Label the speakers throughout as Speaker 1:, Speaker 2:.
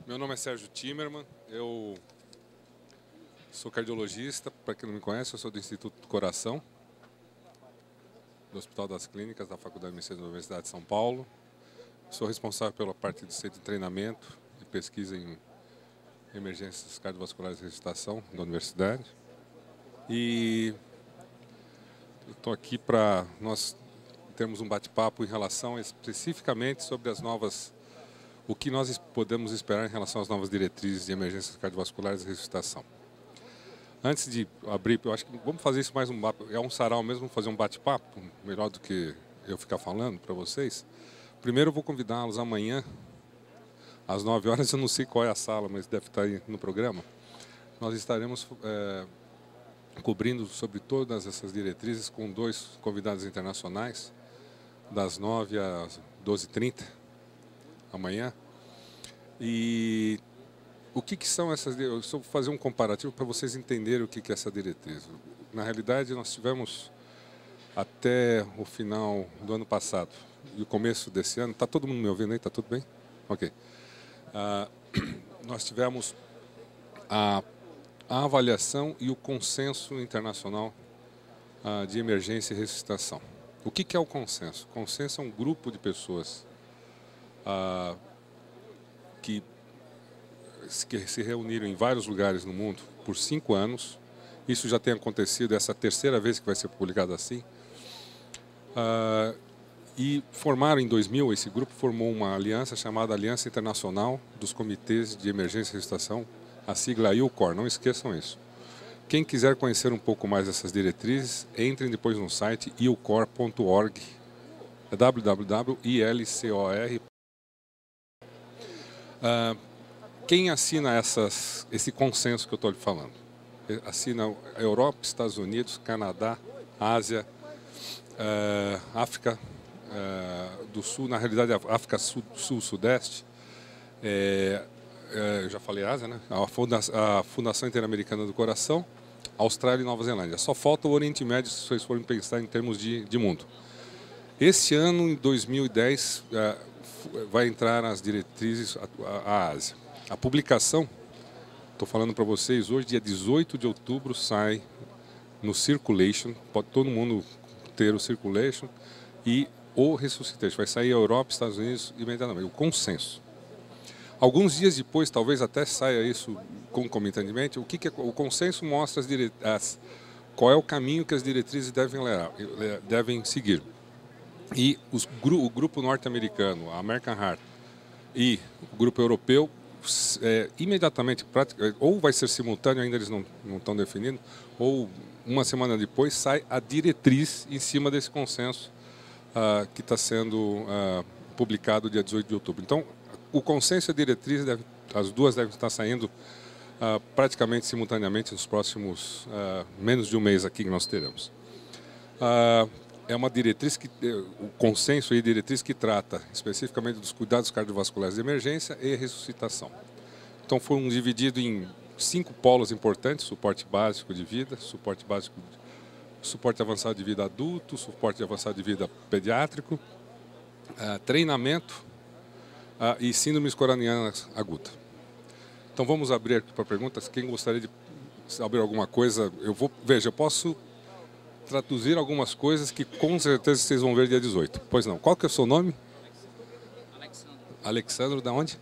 Speaker 1: Meu nome é Sérgio Timmerman, eu sou cardiologista. Para quem não me conhece, eu sou do Instituto do Coração, do Hospital das Clínicas, da Faculdade de Medicina da Universidade de São Paulo. Sou responsável pela parte do centro de treinamento e pesquisa em emergências cardiovasculares e ressuscitação da universidade. E estou aqui para nós termos um bate-papo em relação especificamente sobre o que nós podemos esperar em relação às novas diretrizes de emergências cardiovasculares e ressuscitação. Antes de abrir, eu acho que vamos fazer isso mais é um sarau mesmo, fazer um bate-papo, melhor do que eu ficar falando para vocês. Primeiro eu vou convidá-los amanhã, às 9 horas, eu não sei qual é a sala, mas deve estar aí no programa. Nós estaremos cobrindo sobre todas essas diretrizes com 2 convidados internacionais, das 9 às 12h30, amanhã. E o que são essas? Eu vou fazer um comparativo para vocês entenderem o que é essa diretriz. Na realidade, nós tivemos até o final do ano passado e o começo desse ano. Está todo mundo me ouvindo aí? Está tudo bem? Ok. Nós tivemos a avaliação e o consenso internacional de emergência e ressuscitação. O que é o consenso? O consenso é um grupo de pessoas que se reuniram em vários lugares no mundo por 5 anos. Isso já tem acontecido, essa é a terceira vez que vai ser publicado assim. E formaram em 2000, esse grupo formou uma aliança chamada Aliança Internacional dos Comitês de Emergência e Ressuscitação, a sigla ILCOR, não esqueçam isso. Quem quiser conhecer um pouco mais dessas diretrizes, entrem depois no site ilcor.org, é www.ilcor. Quem assina esse consenso que eu estou lhe falando? Assina a Europa, Estados Unidos, Canadá, Ásia, África do Sul, na realidade África Sul-Sudeste, eu já falei Ásia, né? A Fundação Interamericana do Coração, Austrália e Nova Zelândia. Só falta o Oriente Médio se vocês forem pensar em termos de mundo. Este ano, em 2010, vai entrar nas diretrizes a Ásia. A publicação, estou falando para vocês hoje, dia 18 de outubro, sai no Circulation, pode todo mundo ter o Circulation, e o Resuscitation. Vai sair a Europa, Estados Unidos imediatamente, o consenso. Alguns dias depois, talvez até saia isso concomitantemente, o consenso mostra qual é o caminho que as diretrizes devem seguir. E o grupo norte-americano, a American Heart, e o grupo europeu, imediatamente, ou vai ser simultâneo, ainda eles não estão definindo, ou uma semana depois sai a diretriz em cima desse consenso que está sendo publicado dia 18 de outubro. Então, o consenso e a diretriz, as duas devem estar saindo praticamente simultaneamente nos próximos menos de um mês aqui que nós teremos. É uma diretriz o consenso e diretriz que trata especificamente dos cuidados cardiovasculares de emergência e ressuscitação. Então foram divididos em 5 polos importantes: suporte básico de vida, suporte avançado de vida adulto, suporte avançado de vida pediátrico, treinamento e síndromes coranianas aguda. Então vamos abrir aqui para perguntas. Quem gostaria de saber alguma coisa, eu posso traduzir algumas coisas que com certeza vocês vão ver dia 18. Pois não. Qual que é o seu nome?
Speaker 2: Alexandre.
Speaker 1: Alexandre, da onde?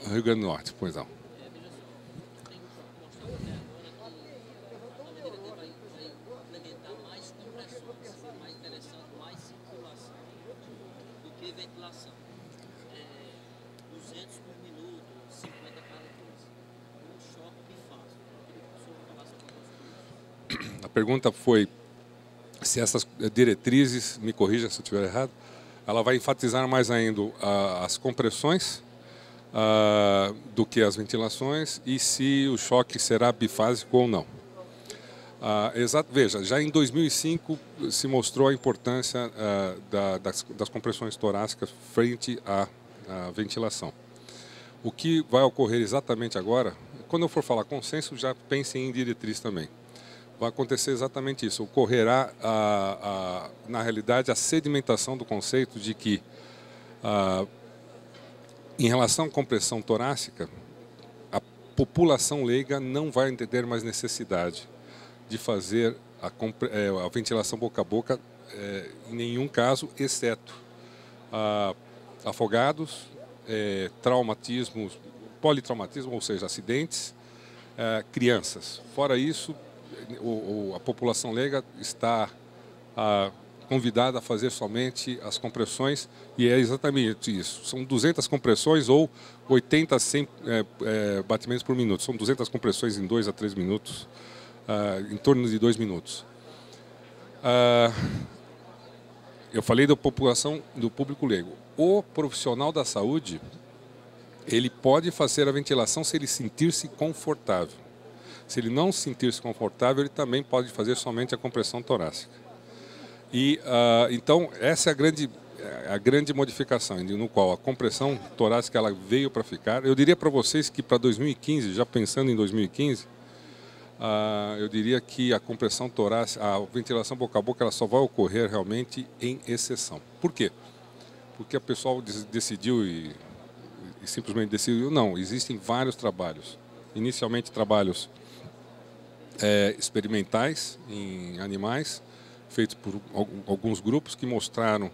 Speaker 1: Rio Grande do Norte. Pois não.
Speaker 2: Tem mostrado até agora que a nova diretriz vai implementar mais compressões, mais interessante, mais circulação do que ventilação. 200 por minuto, 50 cada vez. Um choque bifásico. Eu queria que o senhor falasse alguma coisa.
Speaker 1: A pergunta foi se essas diretrizes, me corrija se eu estiver errado, ela vai enfatizar mais ainda as compressões do que as ventilações e se o choque será bifásico ou não. Veja, já em 2005 se mostrou a importância das compressões torácicas frente à ventilação. O que vai ocorrer exatamente agora, quando eu for falar consenso, já pensem em diretriz também. Vai acontecer exatamente isso. Ocorrerá, na realidade, a sedimentação do conceito de que Em relação à compressão torácica, a população leiga não vai entender mais necessidade de fazer a ventilação boca a boca em nenhum caso, exceto afogados, traumatismos, politraumatismo, ou seja, acidentes, crianças. Fora isso, a população leiga está convidada a fazer somente as compressões, e é exatamente isso. São 200 compressões ou 80 a 100 batimentos por minuto. São 200 compressões em 2 a 3 minutos, em torno de 2 minutos. Eu falei da população, do público leigo. O profissional da saúde, ele pode fazer a ventilação se ele sentir-se confortável. Se ele não sentir-se confortável, ele também pode fazer somente a compressão torácica. E então essa é a grande modificação, no qual a compressão torácica ela veio para ficar. Eu diria para vocês que para 2015, já pensando em 2015, eu diria que a compressão torácica, a ventilação boca a boca, ela só vai ocorrer realmente em exceção. Por quê? Porque o pessoal decidiu e simplesmente decidiu, não, existem vários trabalhos. Inicialmente trabalhos experimentais em animais, feitos por alguns grupos que mostraram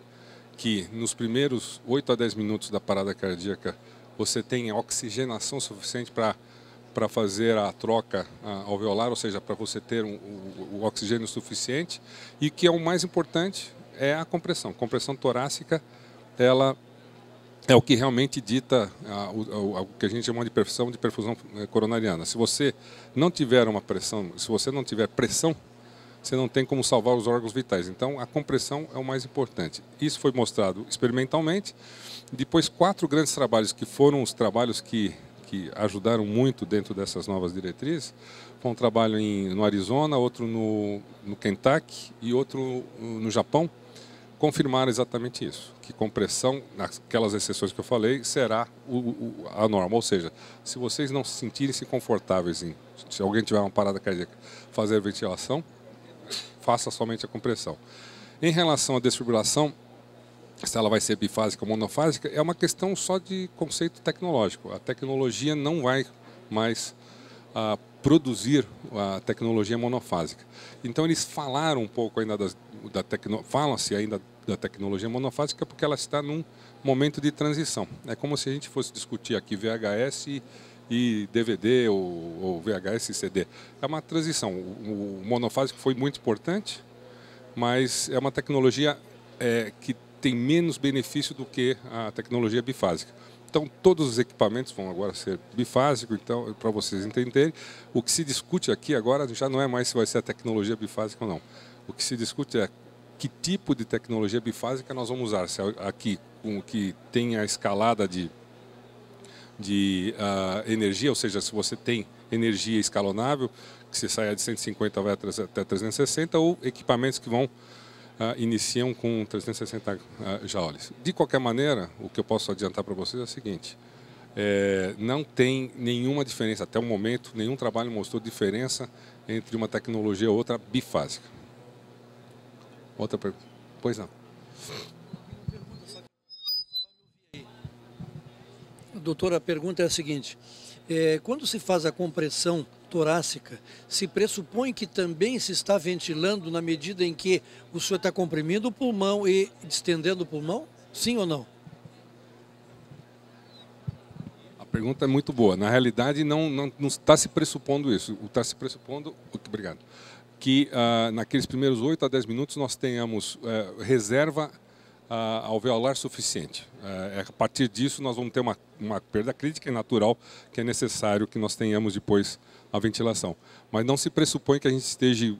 Speaker 1: que nos primeiros 8 a 10 minutos da parada cardíaca você tem oxigenação suficiente para fazer a troca alveolar, ou seja, para você ter o oxigênio suficiente, e que é o mais importante é a compressão. Compressão torácica, ela é o que realmente dita o que a gente chama de perfusão coronariana. Se você não tiver uma pressão, se você não tiver pressão, você não tem como salvar os órgãos vitais. Então, a compressão é o mais importante. Isso foi mostrado experimentalmente. Depois, 4 grandes trabalhos, que foram os trabalhos que ajudaram muito dentro dessas novas diretrizes. Foi um trabalho no Arizona, outro no Kentucky e outro no Japão. Confirmaram exatamente isso, que compressão, naquelas exceções que eu falei, será a norma. Ou seja, se vocês não se sentirem-se confortáveis se alguém tiver uma parada cardíaca, fazer ventilação, faça somente a compressão. Em relação à desfibrilação, se ela vai ser bifásica ou monofásica, é uma questão só de conceito tecnológico. A tecnologia não vai mais produzir a tecnologia monofásica. Então eles falaram um pouco ainda falam-se ainda da tecnologia monofásica porque ela está num momento de transição. É como se a gente fosse discutir aqui VHS e DVD ou VHS e CD. É uma transição. O monofásico foi muito importante, mas é uma tecnologia que tem menos benefício do que a tecnologia bifásica. Então, todos os equipamentos vão agora ser bifásicos. Então, para vocês entenderem, o que se discute aqui agora já não é mais se vai ser a tecnologia bifásica ou não. O que se discute é que tipo de tecnologia bifásica nós vamos usar. Se aqui, com o que tem a escalada de energia, ou seja, se você tem energia escalonável, que você saia de 150 vai até 360, ou equipamentos que vão iniciam com 360 joules. De qualquer maneira, o que eu posso adiantar para vocês é o seguinte, não tem nenhuma diferença, até o momento, nenhum trabalho mostrou diferença entre uma tecnologia ou outra bifásica. Outra pergunta? Pois não.
Speaker 3: Doutora, a pergunta é a seguinte, quando se faz a compressão torácica, se pressupõe que também se está ventilando na medida em que o senhor está comprimindo o pulmão e distendendo o pulmão? Sim ou não?
Speaker 1: A pergunta é muito boa. Na realidade, não está se pressupondo isso. Está se pressupondo, obrigado, que naqueles primeiros 8 a 10 minutos nós tenhamos reserva alveolar suficiente. A partir disso, nós vamos ter uma perda crítica e natural que é necessário que nós tenhamos depois a ventilação. Mas não se pressupõe que a gente esteja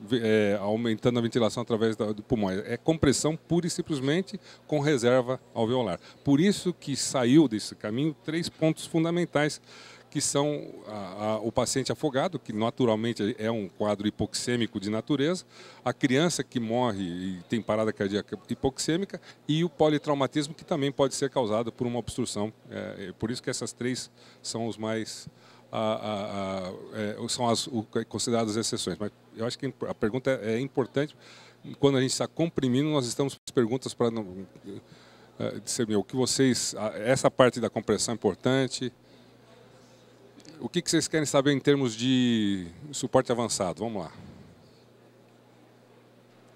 Speaker 1: aumentando a ventilação através do pulmão. É compressão pura e simplesmente com reserva alveolar. Por isso que saiu desse caminho 3 pontos fundamentais, que são o paciente afogado, que naturalmente é um quadro hipoxêmico de natureza, a criança que morre e tem parada cardíaca hipoxêmica e o politraumatismo, que também pode ser causado por uma obstrução. Por isso que essas 3 são os mais são as consideradas exceções. Mas eu acho que a pergunta é importante. Quando a gente está comprimindo, nós estamos com perguntas para discernir o que vocês, essa parte da compressão é importante. O que vocês querem saber em termos de suporte avançado? Vamos lá.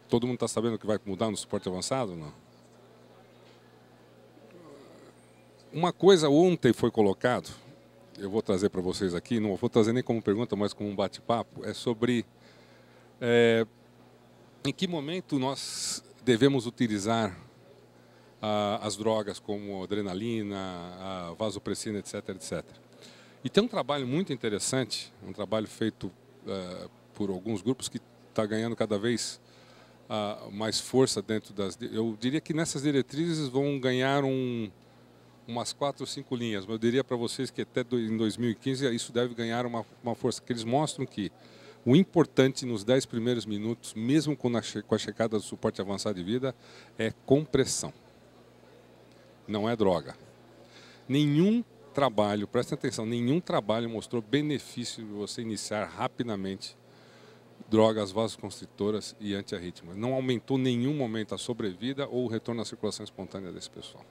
Speaker 1: Todo mundo está sabendo o que vai mudar no suporte avançado ou não? Uma coisa ontem foi colocado, eu vou trazer para vocês aqui, não vou trazer nem como pergunta, mas como um bate-papo, é sobre em que momento nós devemos utilizar as drogas como adrenalina, a vasopressina, etc, etc. E tem um trabalho muito interessante, um trabalho feito por alguns grupos que está ganhando cada vez mais força dentro das... Eu diria que nessas diretrizes vão ganhar umas 4 ou 5 linhas, mas eu diria para vocês que até em 2015 isso deve ganhar uma força, que eles mostram que o importante nos 10 primeiros minutos, mesmo com a checada do suporte avançado de vida, é compressão. Não é droga. Nenhum trabalho, presta atenção, nenhum trabalho mostrou benefício de você iniciar rapidamente drogas vasoconstritoras e antiarrítmicas. Não aumentou em nenhum momento a sobrevida ou o retorno à circulação espontânea desse pessoal.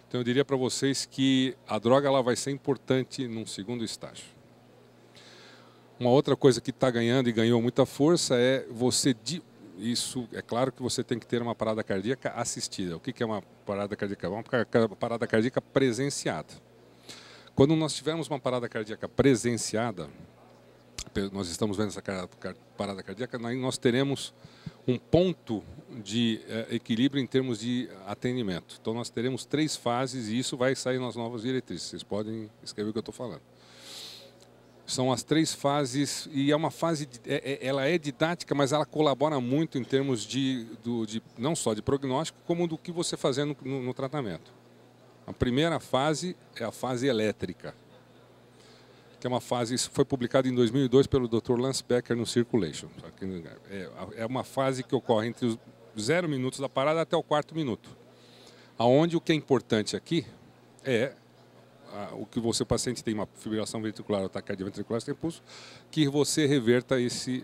Speaker 1: Então eu diria para vocês que a droga ela vai ser importante num segundo estágio. Uma outra coisa que está ganhando e ganhou muita força é você... Isso, é claro que você tem que ter uma parada cardíaca assistida. O que é uma parada cardíaca? Uma parada cardíaca presenciada. Quando nós tivermos uma parada cardíaca presenciada, nós estamos vendo essa parada cardíaca, nós teremos um ponto de equilíbrio em termos de atendimento. Então nós teremos 3 fases e isso vai sair nas novas diretrizes. Vocês podem escrever o que eu estou falando. São as 3 fases e é uma fase, ela é didática, mas ela colabora muito em termos de não só de prognóstico, como do que você fazer no tratamento. A primeira fase é a fase elétrica, que é uma fase, isso foi publicado em 2002 pelo Dr. Lance Becker no Circulation. É uma fase que ocorre entre os 0 minutos da parada até o 4º minuto. Onde o que é importante aqui é o que o paciente tem uma fibrilação ventricular ou taquicardia ventricular sem pulso, que você reverta esse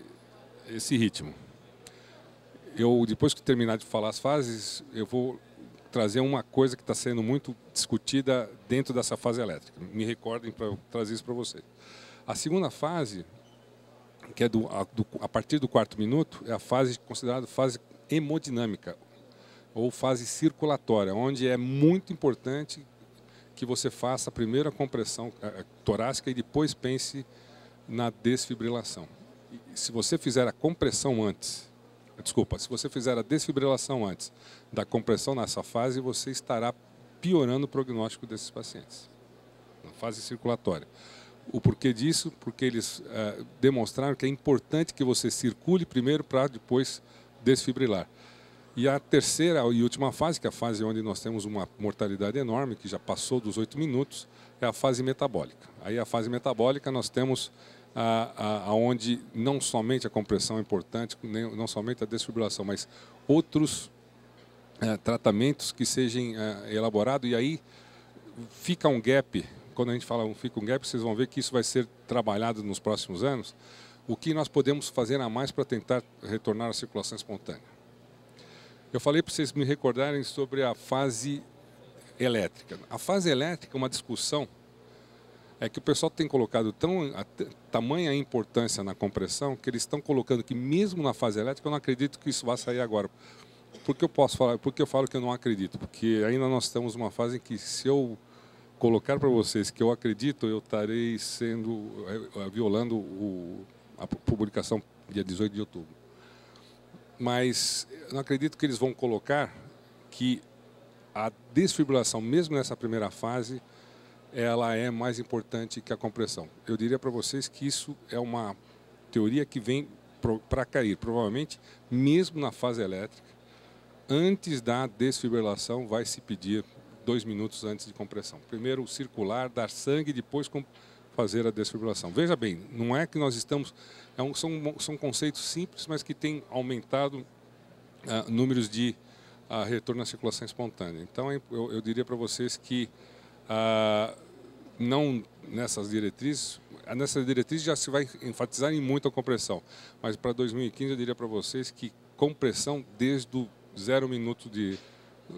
Speaker 1: ritmo. Depois que terminar de falar as fases, eu vou trazer uma coisa que está sendo muito discutida dentro dessa fase elétrica. Me recordem para trazer isso para vocês. A segunda fase, que é a partir do 4º minuto, é a fase considerada fase hemodinâmica, ou fase circulatória, onde é muito importante que você faça primeiro a compressão torácica e depois pense na desfibrilação. Se você fizer a compressão antes, se você fizer a desfibrilação antes da compressão nessa fase, você estará piorando o prognóstico desses pacientes, na fase circulatória. O porquê disso? Porque eles demonstraram que é importante que você circule primeiro para depois desfibrilar. E a terceira e última fase, que é a fase onde nós temos uma mortalidade enorme, que já passou dos 8 minutos, é a fase metabólica. Aí a fase metabólica nós temos onde não somente a compressão é importante, não somente a desfibrilação, mas outros tratamentos que sejam elaborados. E aí fica um gap, quando a gente fala fica um gap, vocês vão ver que isso vai ser trabalhado nos próximos anos, o que nós podemos fazer a mais para tentar retornar à circulação espontânea. Eu falei para vocês me recordarem sobre a fase elétrica. A fase elétrica é uma discussão que o pessoal tem colocado tamanha importância na compressão que eles estão colocando que mesmo na fase elétrica eu não acredito que isso vá sair agora. Por que eu falo que eu não acredito? Porque ainda nós estamos numa fase em que se eu colocar para vocês que eu acredito, eu estarei violando a publicação dia 18 de outubro. Mas eu não acredito que eles vão colocar que a desfibrilação, mesmo nessa primeira fase, ela é mais importante que a compressão. Eu diria para vocês que isso é uma teoria que vem para cair. Provavelmente, mesmo na fase elétrica, antes da desfibrilação, vai se pedir 2 minutos antes de compressão. Primeiro circular, dar sangue, depois fazer a desfibrilação. Veja bem, não é que nós estamos... São conceitos simples, mas que têm aumentado números de retorno à circulação espontânea. Então, eu diria para vocês que não nessas diretrizes já se vai enfatizar em muito a compressão, mas para 2015 eu diria para vocês que compressão desde o 0 minuto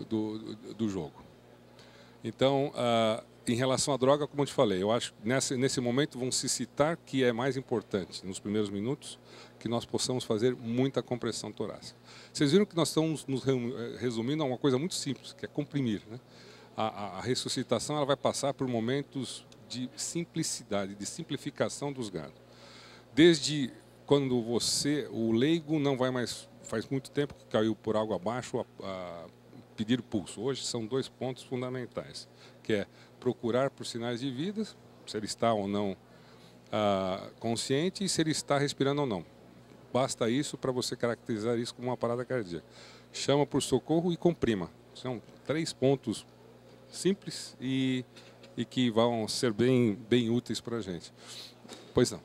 Speaker 1: do jogo. Então, em relação à droga, como eu te falei, eu acho que nesse momento vão se citar que é mais importante, nos primeiros minutos, que nós possamos fazer muita compressão torácica. Vocês viram que nós estamos nos resumindo a uma coisa muito simples, que é comprimir, né? A ressuscitação ela vai passar por momentos de simplicidade, de simplificação dos gados. Desde quando o leigo não vai mais, faz muito tempo que caiu por água abaixo a pedir pulso. Hoje são 2 pontos fundamentais, que é procurar por sinais de vida, se ele está ou não consciente e se ele está respirando ou não. Basta isso para você caracterizar isso como uma parada cardíaca. Chama por socorro e comprima. São 3 pontos simples e que vão ser bem úteis para a gente. Pois não.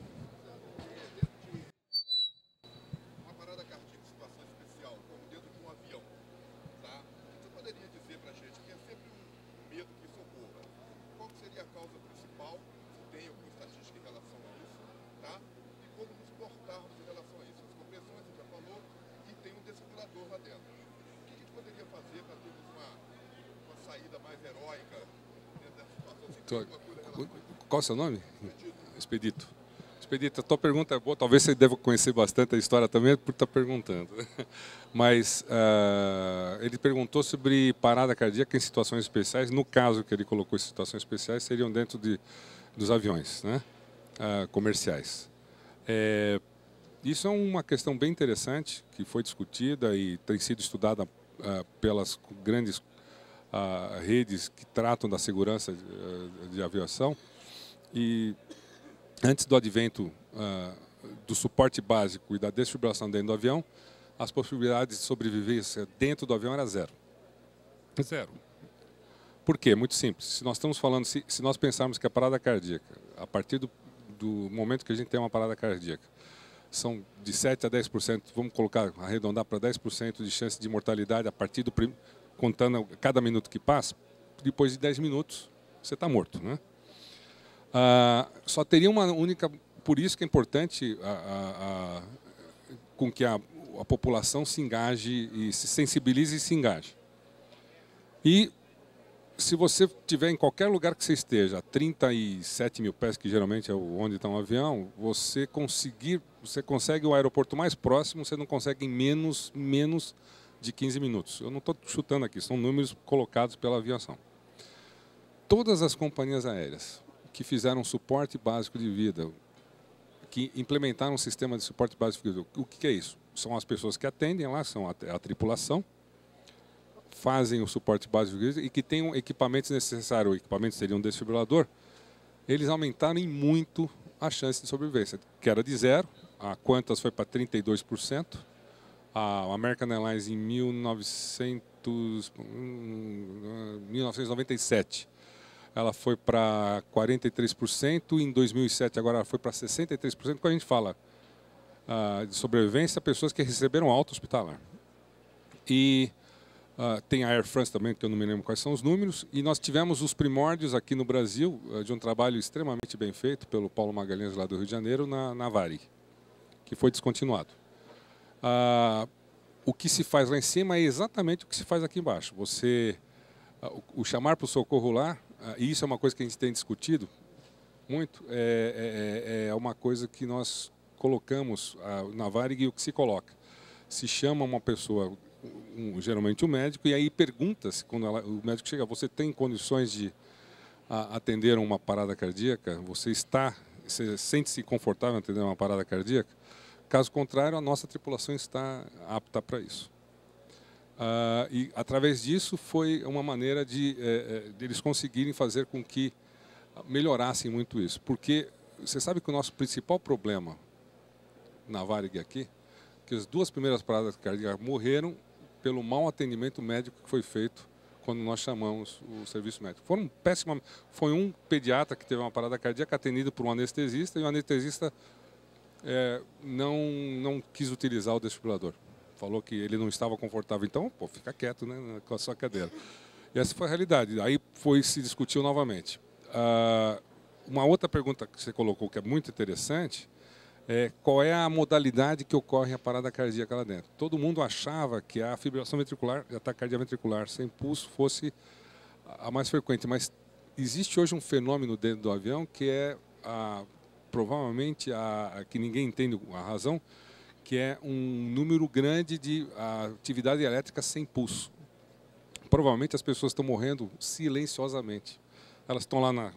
Speaker 4: Uma parada cardíaca em situação especial, como dentro de um avião, tá? Você poderia dizer para a gente que é sempre um medo que isso ocorra. Qual que seria a causa principal? Se tem alguma estatística em relação a isso, tá? E como nos portarmos em relação a isso? As compressões, você já falou, e tem um desfibrilador lá dentro. O que a gente poderia fazer para termos uma saída mais heróica dentro dessa situação? Você tem alguma coisa em relação a isso?
Speaker 1: Qual é o seu nome? Expedito. Expedito, a tua pergunta é boa. Talvez você deva conhecer bastante a história também por estar perguntando. Mas ele perguntou sobre parada cardíaca em situações especiais. No caso que ele colocou em situações especiais, seriam dentro dos aviões, né? Comerciais. Isso é uma questão bem interessante que foi discutida e tem sido estudada pelas grandes redes que tratam da segurança de aviação. E antes do advento do suporte básico e da desfibrilação dentro do avião, as possibilidades de sobrevivência dentro do avião era zero. Zero. Por quê? Muito simples. Se nós estamos falando, se nós pensarmos que a parada cardíaca, a partir do momento que a gente tem uma parada cardíaca, são de 7 a 10%, vamos colocar, arredondar para 10% de chance de mortalidade a partir contando cada minuto que passa, depois de 10 minutos você está morto, né? Só teria uma única, por isso que é importante com que a população se engaje e se sensibilize e se engaje. E se você estiver em qualquer lugar que você esteja, a 37 mil pés, que geralmente é onde está um avião, você consegue o aeroporto mais próximo, você não consegue em menos de 15 minutos. Eu não estou chutando aqui, são números colocados pela aviação. Todas as companhias aéreas que fizeram suporte básico de vida, que implementaram um sistema de suporte básico de vida, o que é isso? São as pessoas que atendem lá, são a tripulação, fazem o suporte básico de vida e que tenham equipamentos necessários, o equipamento seria um desfibrilador, eles aumentaram em muito a chance de sobrevivência, que era de 0, a Qantas foi para 32%, a American Airlines em 1997, ela foi para 43%, em 2007 agora ela foi para 63%. Quando a gente fala de sobrevivência, pessoas que receberam alta hospitalar. E tem a Air France também, que eu não me lembro quais são os números, e nós tivemos os primórdios aqui no Brasil de um trabalho extremamente bem feito pelo Paulo Magalhães, lá do Rio de Janeiro, na Varig, que foi descontinuado. O que se faz lá em cima é exatamente o que se faz aqui embaixo. O chamar para o socorro lá, e isso é uma coisa que a gente tem discutido muito, é uma coisa que nós colocamos na Varig e o que se coloca. Se chama uma pessoa, geralmente o médico, e aí pergunta-se, quando o médico chega, você tem condições de atender uma parada cardíaca? Você sente-se confortável em atender uma parada cardíaca? Caso contrário, a nossa tripulação está apta para isso. E através disso foi uma maneira de eles conseguirem fazer com que melhorassem muito isso. Porque você sabe que o nosso principal problema na Varig aqui, que as 2 primeiras paradas cardíacas morreram pelo mau atendimento médico que foi feito quando nós chamamos o serviço médico. Foi um pediatra que teve uma parada cardíaca atendido por um anestesista, e o anestesista não quis utilizar o desfibrilador. Falou que ele não estava confortável, então, fica quieto, né, com a sua cadeira. E essa foi a realidade. Aí se discutiu novamente. Uma outra pergunta que você colocou, que é muito interessante, qual é a modalidade que ocorre a parada cardíaca lá dentro. Todo mundo achava que a fibrilação ventricular e a taquicardia ventricular sem pulso fosse a mais frequente, mas existe hoje um fenômeno dentro do avião que é provavelmente que ninguém entende a razão, que é um número grande de atividade elétrica sem pulso. Provavelmente as pessoas estão morrendo silenciosamente. Elas estão lá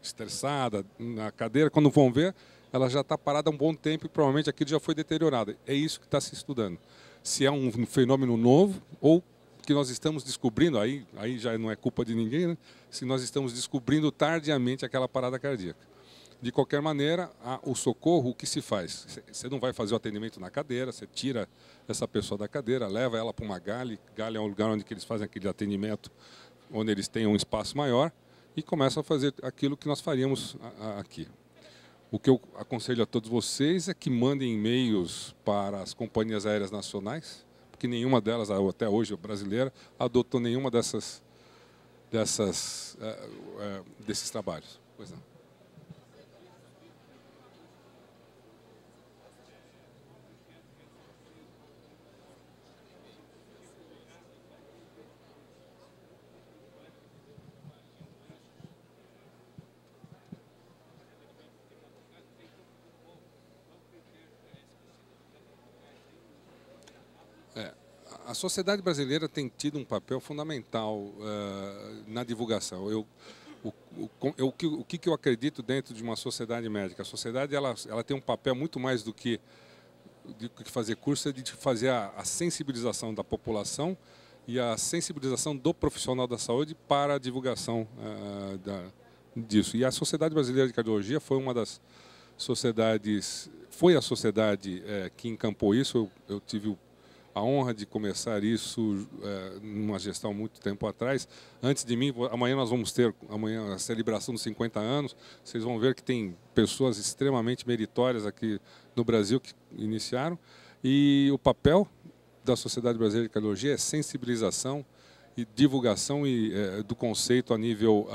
Speaker 1: estressadas, na cadeira, quando vão ver, ela já está parada há um bom tempo e provavelmente aquilo já foi deteriorado. É isso que está se estudando. Se é um fenômeno novo ou que nós estamos descobrindo, aí já não é culpa de ninguém, né? Se nós estamos descobrindo tardiamente aquela parada cardíaca. De qualquer maneira, o socorro, o que se faz? Você não vai fazer o atendimento na cadeira, você tira essa pessoa da cadeira, leva ela para uma GALE. GALE é um lugar onde eles fazem aquele atendimento, onde eles têm um espaço maior, e começam a fazer aquilo que nós faríamos aqui. O que eu aconselho a todos vocês é que mandem e-mails para as companhias aéreas nacionais, porque nenhuma delas, até hoje, brasileira, adotou nenhuma desses trabalhos. Pois não. A sociedade brasileira tem tido um papel fundamental na divulgação. O que eu acredito dentro de uma sociedade médica? A sociedade ela tem um papel muito mais do que fazer curso, é de fazer a sensibilização da população e a sensibilização do profissional da saúde para a divulgação disso. E a Sociedade Brasileira de Cardiologia foi uma das sociedades, foi a sociedade que encampou isso. Eu tive a honra de começar isso numa gestão muito tempo atrás. Antes de mim, amanhã nós vamos ter a celebração dos 50 anos. Vocês vão ver que tem pessoas extremamente meritórias aqui no Brasil que iniciaram. E o papel da Sociedade Brasileira de Cardiologia é sensibilização e divulgação do conceito a nível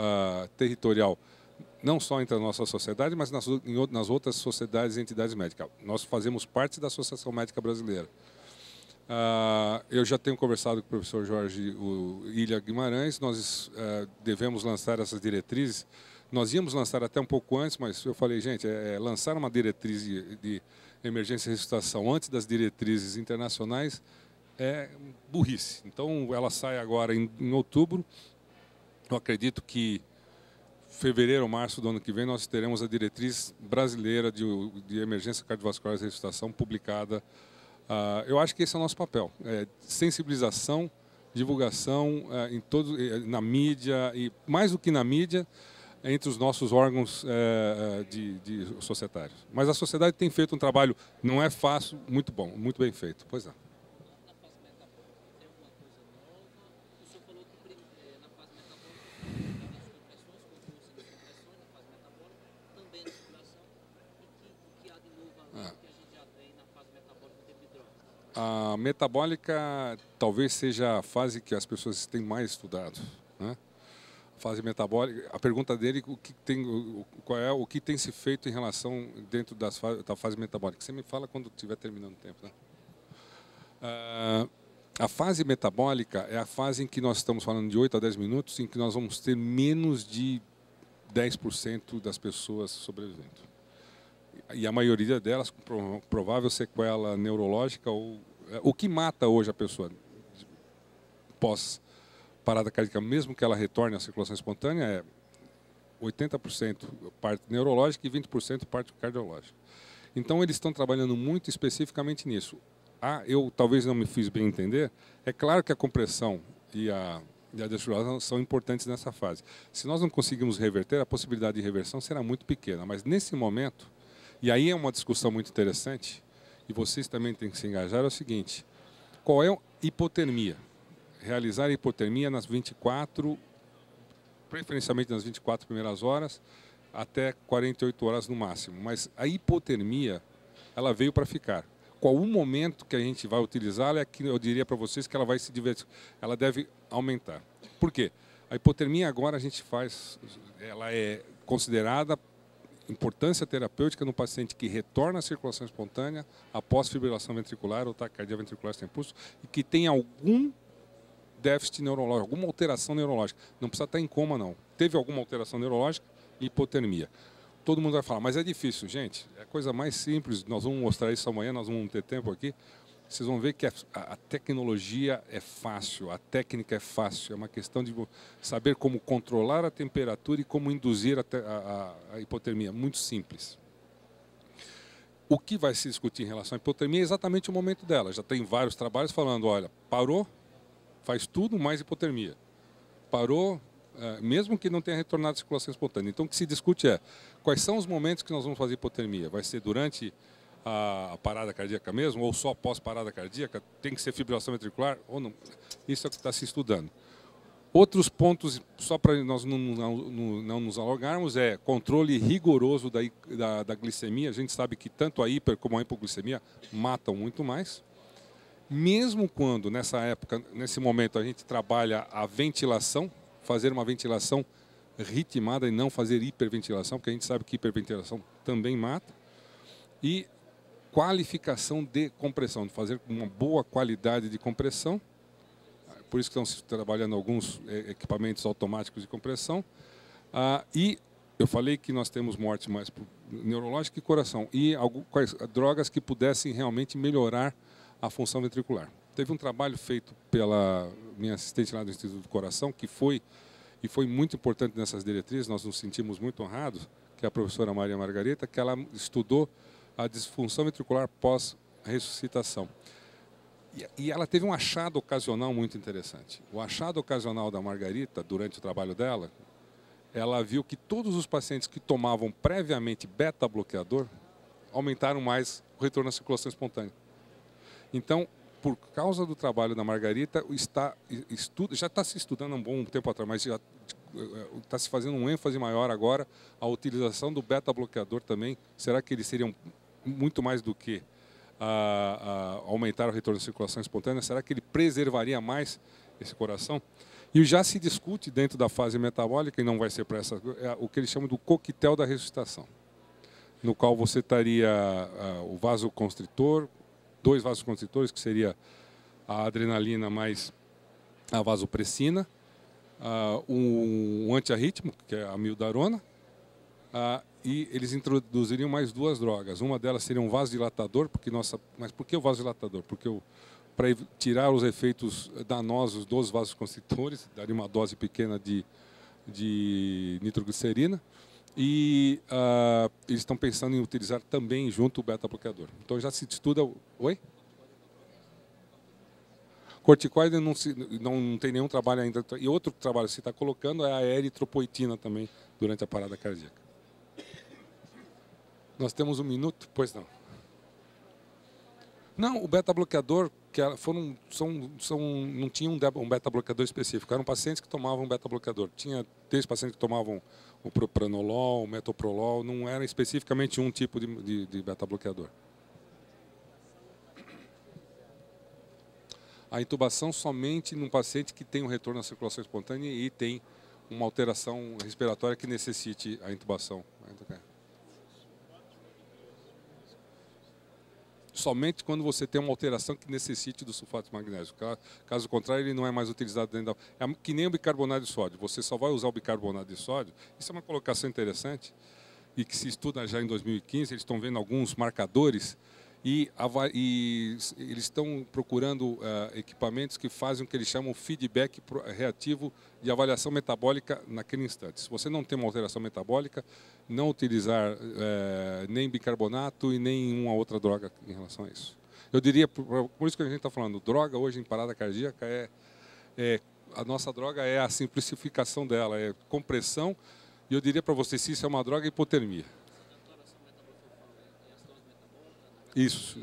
Speaker 1: territorial. Não só entre a nossa sociedade, mas nas outras sociedades e entidades médicas. Nós fazemos parte da Associação Médica Brasileira. Eu já tenho conversado com o professor Jorge Ilha Guimarães, nós devemos lançar essas diretrizes. Nós íamos lançar até um pouco antes, mas eu falei, gente, lançar uma diretriz de emergência e ressuscitação antes das diretrizes internacionais é burrice. Então, ela sai agora em outubro. Eu acredito que fevereiro ou março do ano que vem nós teremos a diretriz brasileira de emergência cardiovascular e ressuscitação publicada. Eu acho que esse é o nosso papel, sensibilização, divulgação na mídia e mais do que na mídia, entre os nossos órgãos de societários. Mas a sociedade tem feito um trabalho, não é fácil, muito bom, muito bem feito. Pois é.
Speaker 2: Na fase metabólica tem alguma coisa nova? O senhor falou que na fase metabólica tem as compressões, concurso das compressões na fase metabólica, também na circulação, e que há de novo além que a gente já tem na fase metabólica de hidrógeno.
Speaker 1: A metabólica talvez seja a fase que as pessoas têm mais estudado, né? A fase metabólica, a pergunta dele, o que tem se feito em relação dentro da fase metabólica. Você me fala quando estiver terminando o tempo, né? A fase metabólica é a fase em que nós estamos falando de 8 a 10 minutos, em que nós vamos ter menos de 10% das pessoas sobrevivendo. E a maioria delas com provável sequela neurológica. O que mata hoje a pessoa pós parada cardíaca, mesmo que ela retorne à circulação espontânea, é 80% parte neurológica e 20% parte cardiológica. Então, eles estão trabalhando muito especificamente nisso. Eu talvez não me fiz bem entender. É claro que a compressão e a desfibrilação são importantes nessa fase. Se nós não conseguirmos reverter, a possibilidade de reversão será muito pequena. Mas, nesse momento, e aí é uma discussão muito interessante, e vocês também têm que se engajar, é o seguinte: qual é a hipotermia? Realizar a hipotermia nas 24, preferencialmente nas 24 primeiras horas, até 48 horas no máximo. Mas a hipotermia, ela veio para ficar. Qual o momento que a gente vai utilizá-la é que eu diria para vocês que ela vai se divertir, ela deve aumentar. Por quê? A hipotermia agora a gente faz, ela é considerada importância terapêutica no paciente que retorna à circulação espontânea após fibrilação ventricular ou taquicardia ventricular sem pulso e que tem algum déficit neurológico, alguma alteração neurológica. Não precisa estar em coma, não. Teve alguma alteração neurológica e hipotermia. Todo mundo vai falar, mas é difícil, gente. É a coisa mais simples. Nós vamos mostrar isso amanhã, nós vamos ter tempo aqui. Vocês vão ver que a tecnologia é fácil, a técnica é fácil. É uma questão de saber como controlar a temperatura e como induzir a hipotermia. Muito simples. O que vai se discutir em relação à hipotermia é exatamente o momento dela. Já tem vários trabalhos falando, olha, parou, faz tudo mais hipotermia. Parou, mesmo que não tenha retornado à circulação espontânea. Então, o que se discute é quais são os momentos que nós vamos fazer hipotermia. Vai ser durante a parada cardíaca mesmo, ou só após parada cardíaca? Tem que ser fibrilação ventricular ou não? Isso é o que está se estudando. Outros pontos, só para nós não nos alongarmos, é controle rigoroso da glicemia. A gente sabe que tanto a hiper como a hipoglicemia matam muito mais. Mesmo quando, nessa época, nesse momento, a gente trabalha a ventilação, fazer uma ventilação ritmada e não fazer hiperventilação, porque a gente sabe que hiperventilação também mata. E qualificação de compressão, de fazer uma boa qualidade de compressão. Por isso que estão se trabalhando alguns equipamentos automáticos de compressão. E eu falei que nós temos morte mais neurológica e coração. E quais drogas que pudessem realmente melhorar a função ventricular. Teve um trabalho feito pela minha assistente lá do Instituto do Coração, que foi muito importante nessas diretrizes, nós nos sentimos muito honrados, que é a professora Maria Margarita, que ela estudou a disfunção ventricular pós-ressuscitação. E ela teve um achado ocasional muito interessante. O achado ocasional da Margarita, durante o trabalho dela, ela viu que todos os pacientes que tomavam previamente beta-bloqueador aumentaram mais o retorno à circulação espontânea. Então, por causa do trabalho da Margarita, já está se estudando há um bom tempo atrás, mas já está se fazendo um ênfase maior agora a utilização do beta-bloqueador também. Será que eles seriam muito mais do que aumentar o retorno à circulação espontânea? Será que ele preservaria mais esse coração? E já se discute dentro da fase metabólica, e não vai ser para essa, o que eles chamam do coquetel da ressuscitação, no qual você estaria o vasoconstritor, 2 vasoconstritores, que seria a adrenalina mais a vasopressina, um antiarrítmico, que é a amiodarona, e eles introduziriam mais 2 drogas. Uma delas seria um vasodilatador, mas por que o vasodilatador? Porque para tirar os efeitos danosos dos vasoconstritores, daria uma dose pequena de nitroglicerina, e eles estão pensando em utilizar também junto o beta-bloqueador. Então já se estuda... Oi? Corticoide não tem nenhum trabalho ainda. E outro trabalho que se está colocando é a eritropoetina também, durante a parada cardíaca. Nós temos 1 minuto? Pois não. Não, o beta-bloqueador, não tinha um beta-bloqueador específico. Eram pacientes que tomavam beta-bloqueador. Tinha 3 pacientes que tomavam o propranolol, o metoprolol. Não era especificamente um tipo de beta-bloqueador. A intubação somente num paciente que tem um retorno à circulação espontânea e tem uma alteração respiratória que necessite a intubação. Somente quando você tem uma alteração que necessite do sulfato de magnésio. Caso contrário, ele não é mais utilizado dentro da... É que nem o bicarbonato de sódio. Você só vai usar o bicarbonato de sódio. Isso é uma colocação interessante e que se estuda já em 2015. Eles estão vendo alguns marcadores e eles estão procurando equipamentos que fazem o que eles chamam feedback reativo de avaliação metabólica naquele instante. Se você não tem uma alteração metabólica, não utilizar nem bicarbonato e nenhuma outra droga em relação a isso. Eu diria, por isso que a gente está falando, droga hoje em parada cardíaca a nossa droga é a simplificação dela, é compressão, e eu diria para você, se isso é uma droga, é hipotermia. Isso.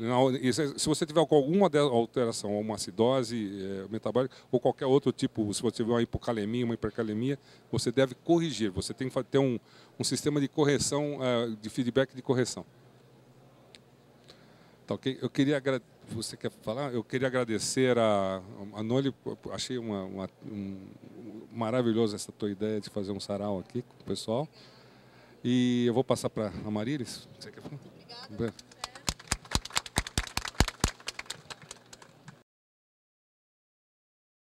Speaker 1: Se você tiver com alguma alteração, ou uma acidose metabólica, ou qualquer outro tipo, se você tiver uma hipocalemia, uma hipercalemia, você deve corrigir. Você tem que ter um sistema de correção, de feedback de correção. Tá, okay? Você quer falar? Eu queria agradecer a Noli, achei maravilhoso essa tua ideia de fazer um sarau aqui com o pessoal. E eu vou passar para a Marílis. Você quer falar?
Speaker 5: Obrigada.